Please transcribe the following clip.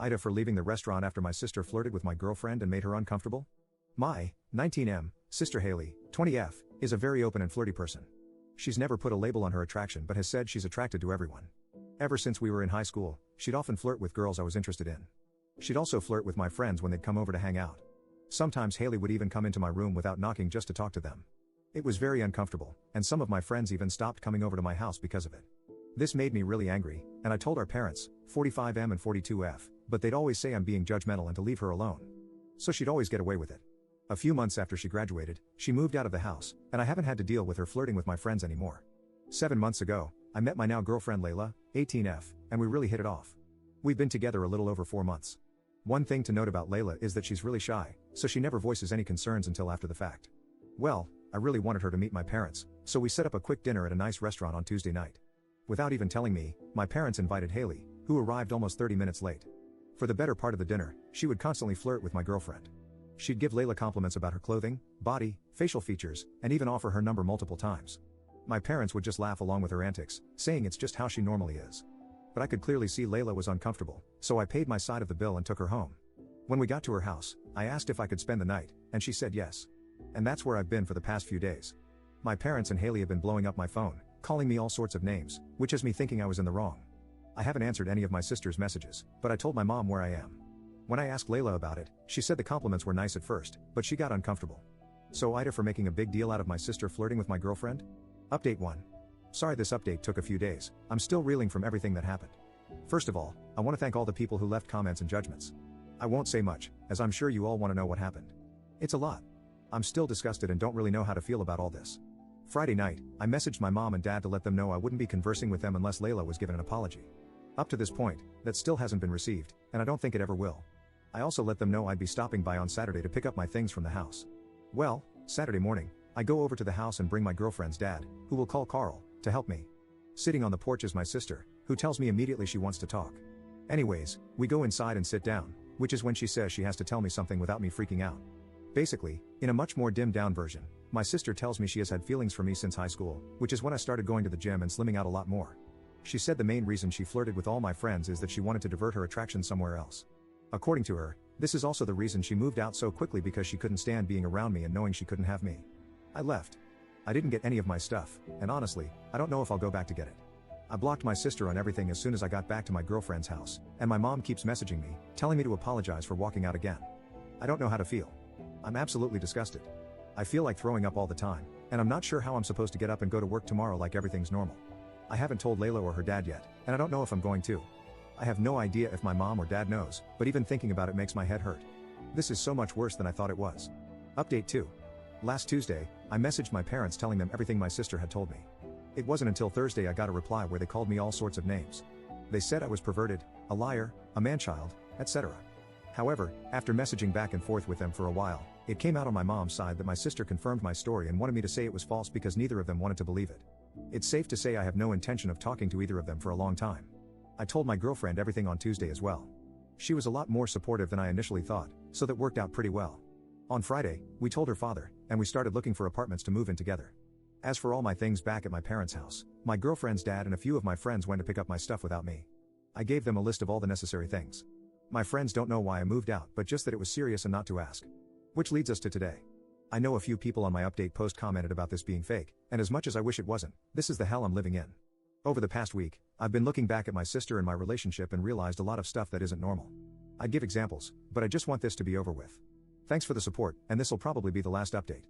AITA for leaving the restaurant after my sister flirted with my girlfriend and made her uncomfortable. My 19M sister Haley, 20F, is a very open and flirty person. She's never put a label on her attraction but has said she's attracted to everyone. Ever since we were in high school, she'd often flirt with girls I was interested in. She'd also flirt with my friends when they'd come over to hang out. Sometimes Haley would even come into my room without knocking just to talk to them. It was very uncomfortable, and some of my friends even stopped coming over to my house because of it. This made me really angry, and I told our parents, 45M and 42F, but they'd always say I'm being judgmental and to leave her alone. So she'd always get away with it. A few months after she graduated, she moved out of the house, and I haven't had to deal with her flirting with my friends anymore. 7 months ago, I met my now girlfriend Layla, 18F, and we really hit it off. We've been together a little over 4 months. One thing to note about Layla is that she's really shy, so she never voices any concerns until after the fact. Well, I really wanted her to meet my parents, so we set up a quick dinner at a nice restaurant on Tuesday night. Without even telling me, my parents invited Haley, who arrived almost 30 minutes late. For the better part of the dinner, she would constantly flirt with my girlfriend. She'd give Layla compliments about her clothing, body, facial features, and even offer her number multiple times. My parents would just laugh along with her antics, saying it's just how she normally is. But I could clearly see Layla was uncomfortable, so I paid my side of the bill and took her home. When we got to her house, I asked if I could spend the night, and she said yes. And that's where I've been for the past few days. My parents and Haley have been blowing up my phone, calling me all sorts of names, which has me thinking I was in the wrong. I haven't answered any of my sister's messages, but I told my mom where I am. When I asked Layla about it, she said the compliments were nice at first, but she got uncomfortable. So AITA for making a big deal out of my sister flirting with my girlfriend? Update 1. Sorry this update took a few days, I'm still reeling from everything that happened. First of all, I want to thank all the people who left comments and judgments. I won't say much, as I'm sure you all want to know what happened. It's a lot. I'm still disgusted and don't really know how to feel about all this. Friday night, I messaged my mom and dad to let them know I wouldn't be conversing with them unless Layla was given an apology. Up to this point, that still hasn't been received, and I don't think it ever will. I also let them know I'd be stopping by on Saturday to pick up my things from the house. Well, Saturday morning, I go over to the house and bring my girlfriend's dad, who we'll call Carl, to help me. Sitting on the porch is my sister, who tells me immediately she wants to talk. Anyways, we go inside and sit down, which is when she says she has to tell me something without me freaking out. Basically, in a much more dimmed down version, my sister tells me she has had feelings for me since high school, which is when I started going to the gym and slimming out a lot more. She said the main reason she flirted with all my friends is that she wanted to divert her attraction somewhere else. According to her, this is also the reason she moved out so quickly because she couldn't stand being around me and knowing she couldn't have me. I left. I didn't get any of my stuff, and honestly, I don't know if I'll go back to get it. I blocked my sister on everything as soon as I got back to my girlfriend's house, and my mom keeps messaging me, telling me to apologize for walking out again. I don't know how to feel. I'm absolutely disgusted. I feel like throwing up all the time, and I'm not sure how I'm supposed to get up and go to work tomorrow like everything's normal. I haven't told Layla or her dad yet, and I don't know if I'm going to. I have no idea if my mom or dad knows, but even thinking about it makes my head hurt. This is so much worse than I thought it was. Update 2. Last Tuesday, I messaged my parents telling them everything my sister had told me. It wasn't until Thursday I got a reply where they called me all sorts of names. They said I was perverted, a liar, a man-child, etc. However, after messaging back and forth with them for a while, it came out on my mom's side that my sister confirmed my story and wanted me to say it was false because neither of them wanted to believe it. It's safe to say I have no intention of talking to either of them for a long time. I told my girlfriend everything on Tuesday as well. She was a lot more supportive than I initially thought, so that worked out pretty well. On Friday, we told her father, and we started looking for apartments to move in together. As for all my things back at my parents' house, my girlfriend's dad and a few of my friends went to pick up my stuff without me. I gave them a list of all the necessary things. My friends don't know why I moved out, but just that it was serious and not to ask. Which leads us to today. I know a few people on my update post commented about this being fake, and as much as I wish it wasn't, this is the hell I'm living in. Over the past week, I've been looking back at my sister and my relationship and realized a lot of stuff that isn't normal. I'd give examples, but I just want this to be over with. Thanks for the support, and this'll probably be the last update.